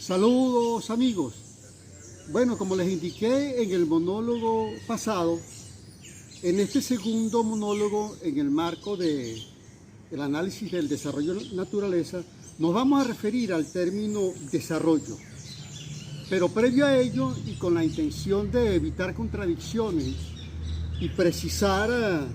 Saludos amigos. Bueno, como les indiqué en el monólogo pasado, en este segundo monólogo, en el marco del análisis del desarrollo de la naturaleza, nos vamos a referir al término desarrollo. Pero previo a ello, y con la intención de evitar contradicciones y precisar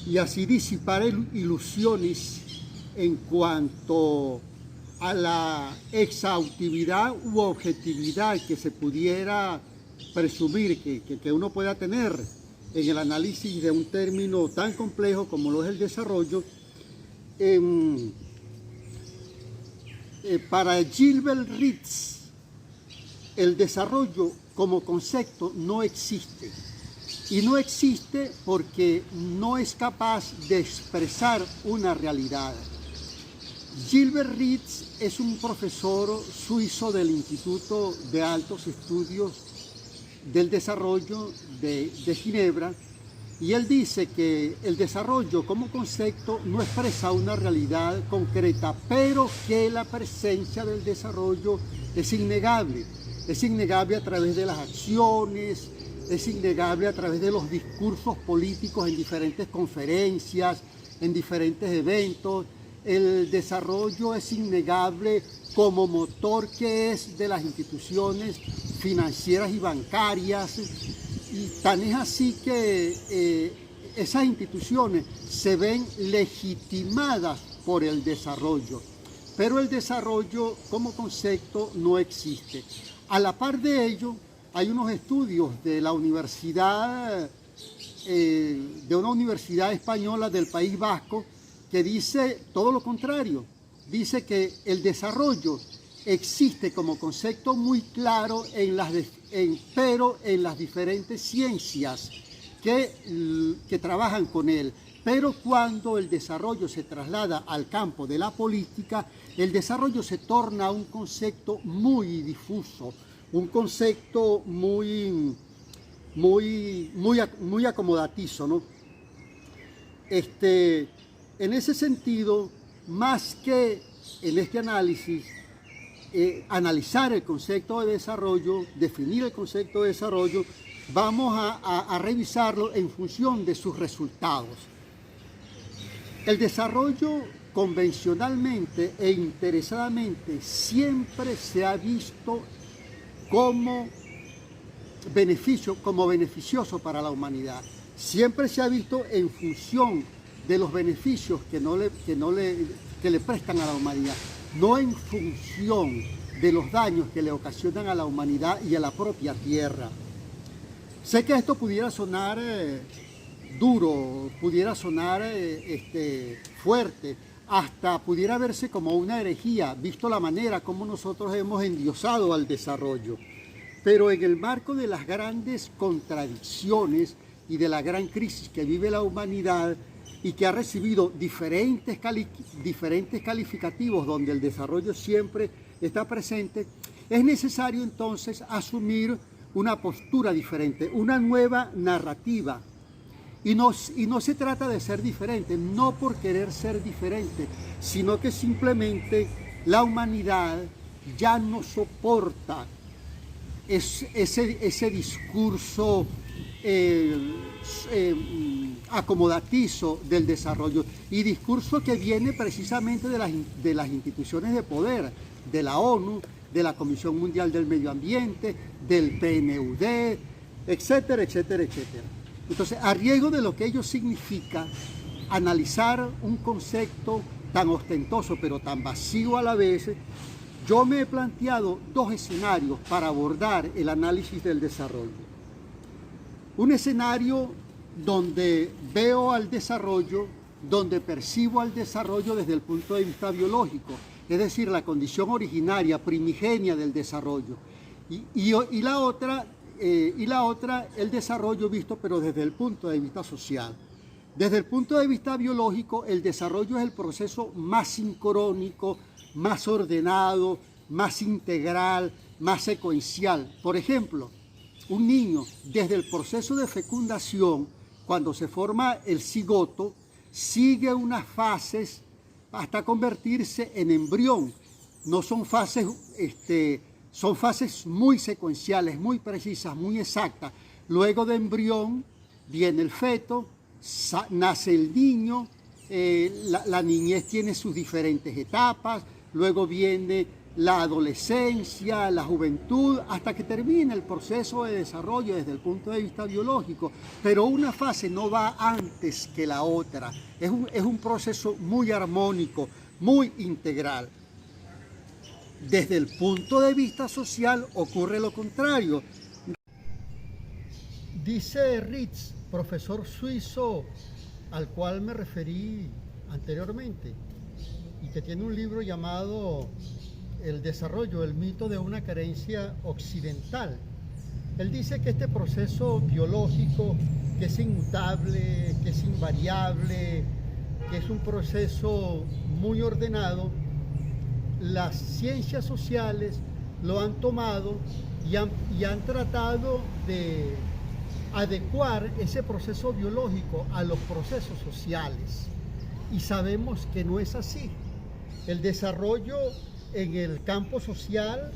y así disipar ilusiones en cuanto a la exhaustividad u objetividad que se pudiera presumir que uno pueda tener en el análisis de un término tan complejo como lo es el desarrollo, para Gilbert Ritz, el desarrollo como concepto no existe. Y no existe porque no es capaz de expresar una realidad. Gilbert Ritz es un profesor suizo del Instituto de Altos Estudios del Desarrollo de Ginebra, y él dice que el desarrollo como concepto no expresa una realidad concreta, pero que la presencia del desarrollo es innegable a través de las acciones, es innegable a través de los discursos políticos en diferentes conferencias, en diferentes eventos. El desarrollo es innegable como motor que es de las instituciones financieras y bancarias, y tan es así que esas instituciones se ven legitimadas por el desarrollo, pero el desarrollo como concepto no existe. A la par de ello, hay unos estudios de la universidad, de una universidad española del País Vasco, que dice todo lo contrario. Dice que el desarrollo existe como concepto muy claro pero en las diferentes ciencias que trabajan con él. Pero cuando el desarrollo se traslada al campo de la política, el desarrollo se torna un concepto muy difuso, un concepto muy acomodatizo, ¿no? En ese sentido, más que en este análisis, analizar el concepto de desarrollo, definir el concepto de desarrollo, vamos a revisarlo en función de sus resultados. El desarrollo convencionalmente e interesadamente siempre se ha visto como beneficioso para la humanidad. Siempre se ha visto en función de los beneficios que le prestan a la humanidad, no en función de los daños que le ocasionan a la humanidad y a la propia tierra. Sé que esto pudiera sonar duro, pudiera sonar fuerte, hasta pudiera verse como una herejía, visto la manera como nosotros hemos endiosado al desarrollo. Pero en el marco de las grandes contradicciones y de la gran crisis que vive la humanidad, y que ha recibido diferentes calificativos donde el desarrollo siempre está presente, es necesario entonces asumir una postura diferente, una nueva narrativa. Y no se trata de ser diferente, no por querer ser diferente, sino que simplemente la humanidad ya no soporta ese discurso acomodatizo del desarrollo, y discurso que viene precisamente de las instituciones de poder, de la ONU, de la Comisión Mundial del Medio Ambiente, del PNUD, etcétera, etcétera, etcétera. Entonces, a riesgo de lo que ello significa, analizar un concepto tan ostentoso pero tan vacío a la vez, yo me he planteado dos escenarios para abordar el análisis del desarrollo. Un escenario donde veo al desarrollo, donde percibo al desarrollo desde el punto de vista biológico, es decir, la condición originaria, primigenia del desarrollo. Y la otra, el desarrollo visto pero desde el punto de vista social. Desde el punto de vista biológico, el desarrollo es el proceso más sincrónico, más ordenado, más integral, más secuencial. Por ejemplo, un niño, desde el proceso de fecundación, cuando se forma el cigoto, sigue unas fases hasta convertirse en embrión. no son fases, son fases muy secuenciales, muy precisas, muy exactas. Luego de embrión viene el feto, nace el niño, la niñez tiene sus diferentes etapas, luego viene la adolescencia, la juventud, hasta que termina el proceso de desarrollo desde el punto de vista biológico. Pero una fase no va antes que la otra, es un proceso muy armónico, muy integral. Desde el punto de vista social ocurre lo contrario. Dice Ritz, profesor suizo al cual me referí anteriormente, y que tiene un libro llamado El desarrollo, el mito de una carencia occidental. Él dice que este proceso biológico, que es inmutable, que es invariable, que es un proceso muy ordenado, las ciencias sociales lo han tomado y han tratado de adecuar ese proceso biológico a los procesos sociales. Y sabemos que no es así. El desarrollo en el campo social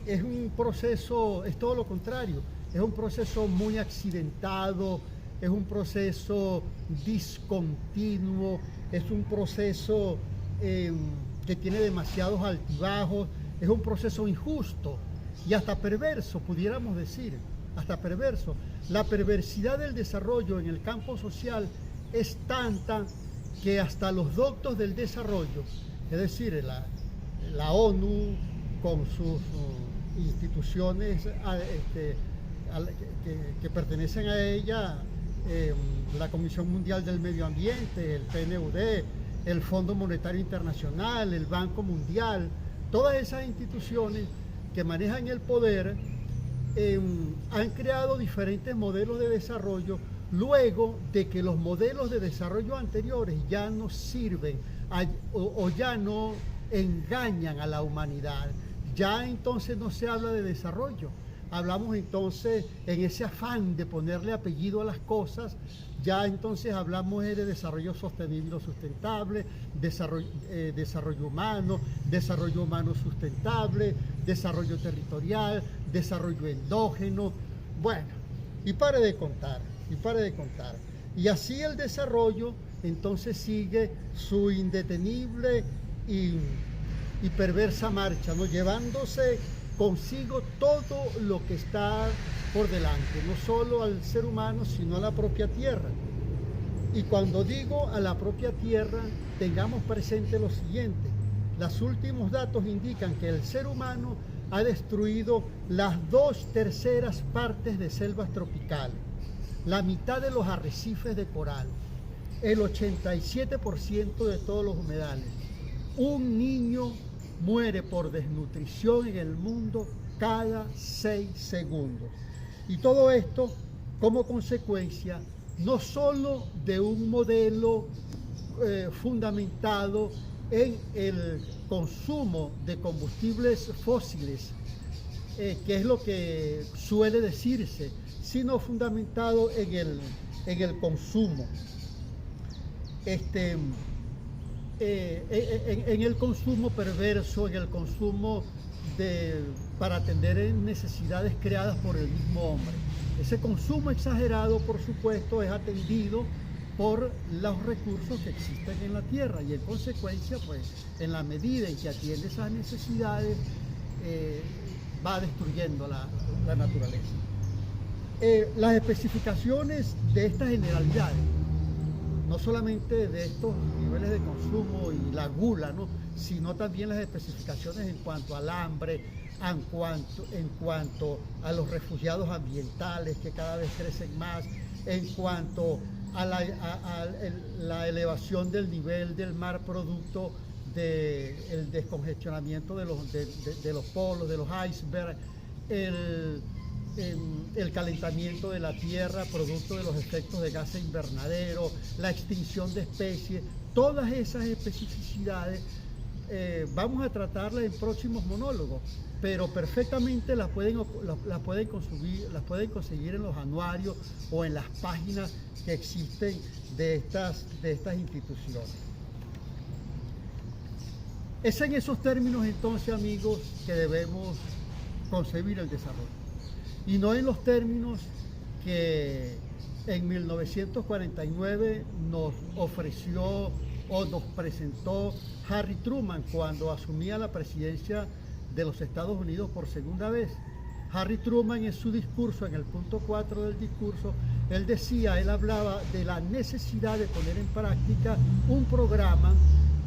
es un proceso, es todo lo contrario, es un proceso muy accidentado, es un proceso discontinuo, es un proceso que tiene demasiados altibajos, es un proceso injusto y hasta perverso, pudiéramos decir, hasta perverso. La perversidad del desarrollo en el campo social es tanta que hasta los doctos del desarrollo, es decir, la ONU con sus instituciones que pertenecen a ella, la Comisión Mundial del Medio Ambiente, el PNUD, el Fondo Monetario Internacional, el Banco Mundial, todas esas instituciones que manejan el poder han creado diferentes modelos de desarrollo luego de que los modelos de desarrollo anteriores ya no sirven o ya no engañan a la humanidad. Ya entonces no se habla de desarrollo. Hablamos entonces en ese afán de ponerle apellido a las cosas, ya entonces hablamos de desarrollo sostenible o sustentable, desarrollo humano sustentable, desarrollo territorial, desarrollo endógeno, bueno, y pare de contar. Y así el desarrollo entonces sigue su indetenible y perversa marcha, ¿no? Llevándose consigo todo lo que está por delante, no solo al ser humano, sino a la propia tierra. Y cuando digo a la propia tierra, tengamos presente lo siguiente: los últimos datos indican que el ser humano ha destruido las 2/3 partes de selvas tropicales, la mitad de los arrecifes de coral, el 87% de todos los humedales. Un niño muere por desnutrición en el mundo cada 6 segundos. Y todo esto como consecuencia no solo de un modelo fundamentado en el consumo de combustibles fósiles, que es lo que suele decirse, sino fundamentado en el consumo. En el consumo perverso, en el consumo para atender necesidades creadas por el mismo hombre. Ese consumo exagerado, por supuesto, es atendido por los recursos que existen en la tierra y en consecuencia, pues, en la medida en que atiende esas necesidades, va destruyendo la naturaleza. Las especificaciones de estas generalidades, no solamente de estos niveles de consumo y la gula, ¿no?, sino también las especificaciones en cuanto al hambre, en cuanto a los refugiados ambientales que cada vez crecen más, en cuanto a la elevación del nivel del mar producto del descongestionamiento de los polos, de los icebergs, el calentamiento de la tierra producto de los efectos de gases invernadero, la extinción de especies. Todas esas especificidades vamos a tratarlas en próximos monólogos, pero perfectamente las pueden conseguir en los anuarios o en las páginas que existen de estas instituciones. Es en esos términos entonces, amigos, que debemos concebir el desarrollo. Y no en los términos que en 1949 nos ofreció o nos presentó Harry Truman cuando asumía la presidencia de los Estados Unidos por segunda vez. Harry Truman, en su discurso, en el punto 4 del discurso, él hablaba de la necesidad de poner en práctica un programa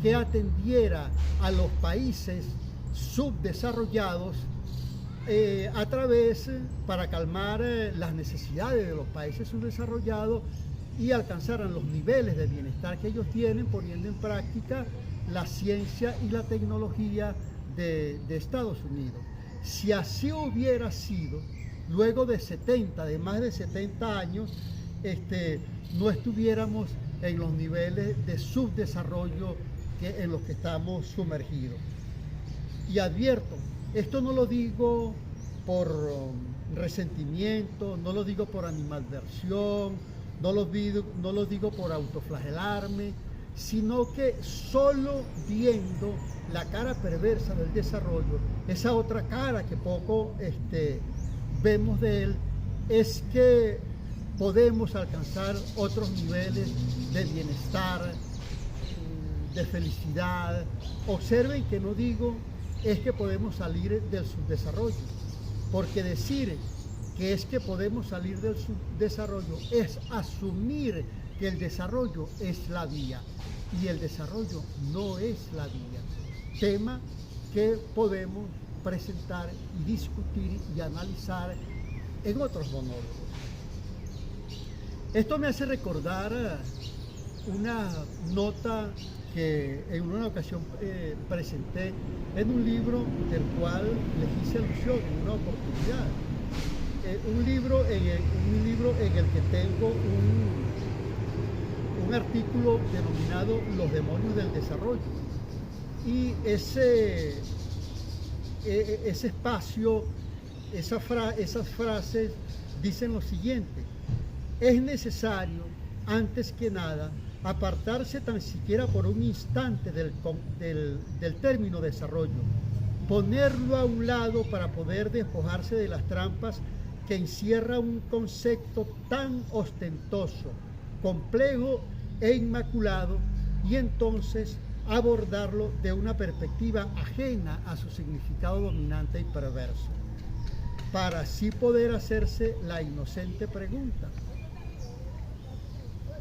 que atendiera a los países subdesarrollados para calmar las necesidades de los países subdesarrollados y alcanzaran los niveles de bienestar que ellos tienen, poniendo en práctica la ciencia y la tecnología de Estados Unidos. Si así hubiera sido, luego de más de 70 años, no estuviéramos en los niveles de subdesarrollo en los que estamos sumergidos. Y advierto, esto no lo digo por resentimiento, no lo digo por animadversión, no lo digo por autoflagelarme, sino que solo viendo la cara perversa del desarrollo, esa otra cara que poco vemos de él, es que podemos alcanzar otros niveles de bienestar, de felicidad. Observen que no digo es que podemos salir del subdesarrollo, porque decir que es que podemos salir del subdesarrollo es asumir que el desarrollo es la vía, y el desarrollo no es la vía. Tema que podemos presentar y discutir y analizar en otros monólogos. Esto me hace recordar una nota que en una ocasión presenté en un libro del cual les hice alusión en una oportunidad. Un libro en el que tengo un artículo denominado Los demonios del desarrollo. Y ese espacio, esas frases dicen lo siguiente: es necesario, antes que nada, apartarse tan siquiera por un instante del término desarrollo, ponerlo a un lado para poder despojarse de las trampas que encierra un concepto tan ostentoso, complejo e inmaculado, y entonces abordarlo de una perspectiva ajena a su significado dominante y perverso, para así poder hacerse la inocente pregunta: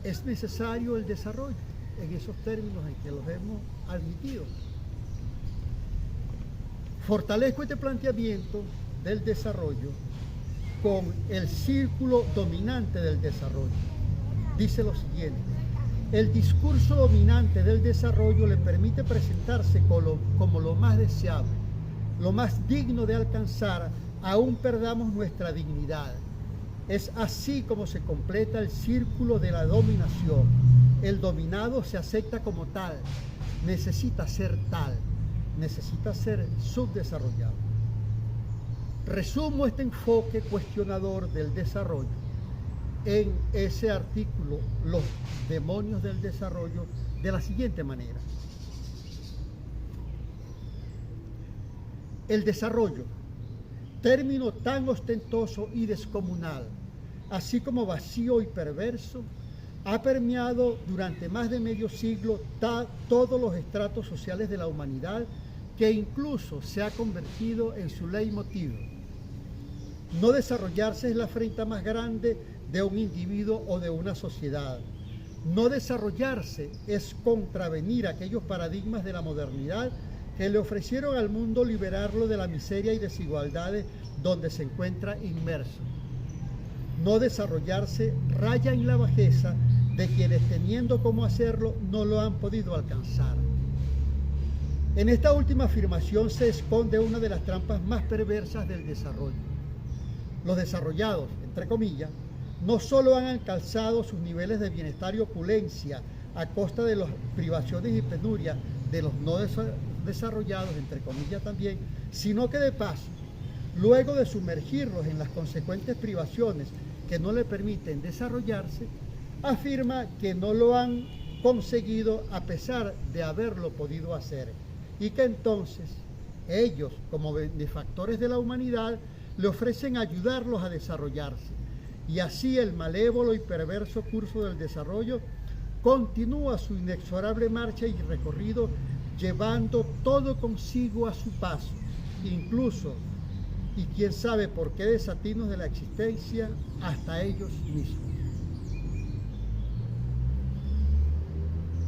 ¿es necesario el desarrollo en esos términos en que los hemos admitido? Fortalezco este planteamiento del desarrollo con el círculo dominante del desarrollo. Dice lo siguiente: el discurso dominante del desarrollo le permite presentarse como lo más deseable, lo más digno de alcanzar, aún perdamos nuestra dignidad. Es así como se completa el círculo de la dominación. El dominado se acepta como tal, necesita ser subdesarrollado. Resumo este enfoque cuestionador del desarrollo en ese artículo, Los demonios del desarrollo, de la siguiente manera: el desarrollo, término tan ostentoso y descomunal, así como vacío y perverso, ha permeado durante más de medio siglo todos los estratos sociales de la humanidad, que incluso se ha convertido en su leitmotiv. No desarrollarse es la afrenta más grande de un individuo o de una sociedad. No desarrollarse es contravenir aquellos paradigmas de la modernidad que le ofrecieron al mundo liberarlo de la miseria y desigualdades donde se encuentra inmerso. No desarrollarse raya en la bajeza de quienes, teniendo cómo hacerlo, no lo han podido alcanzar. En esta última afirmación se esconde una de las trampas más perversas del desarrollo. Los desarrollados, entre comillas, no solo han alcanzado sus niveles de bienestar y opulencia a costa de las privaciones y penurias de los no desarrollados, entre comillas también, sino que de paso, luego de sumergirlos en las consecuentes privaciones que no le permiten desarrollarse, afirma que no lo han conseguido a pesar de haberlo podido hacer. y que entonces ellos, como benefactores de la humanidad, le ofrecen ayudarlos a desarrollarse. Y así el malévolo y perverso curso del desarrollo continúa su inexorable marcha y recorrido, llevando todo consigo a su paso, incluso, y quién sabe por qué desatinos de la existencia, hasta ellos mismos.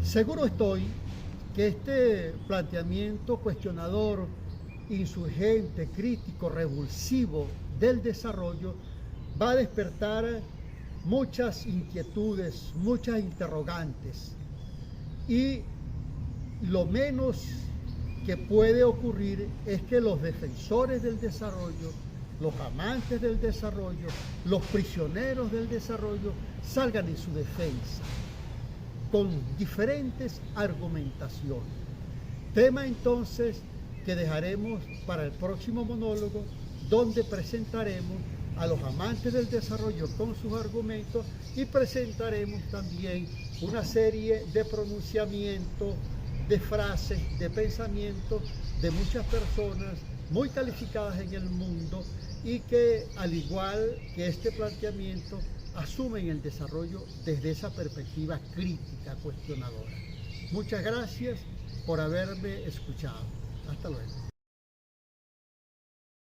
Seguro estoy que este planteamiento cuestionador, insurgente, crítico, revulsivo del desarrollo va a despertar muchas inquietudes, muchas interrogantes, y lo menos que puede ocurrir es que los defensores del desarrollo, los amantes del desarrollo, los prisioneros del desarrollo salgan en su defensa con diferentes argumentaciones. Tema entonces que dejaremos para el próximo monólogo, donde presentaremos a los amantes del desarrollo con sus argumentos y presentaremos también una serie de pronunciamientos, de frases, de pensamientos de muchas personas muy calificadas en el mundo y que, al igual que este planteamiento, asumen el desarrollo desde esa perspectiva crítica, cuestionadora. Muchas gracias por haberme escuchado. Hasta luego.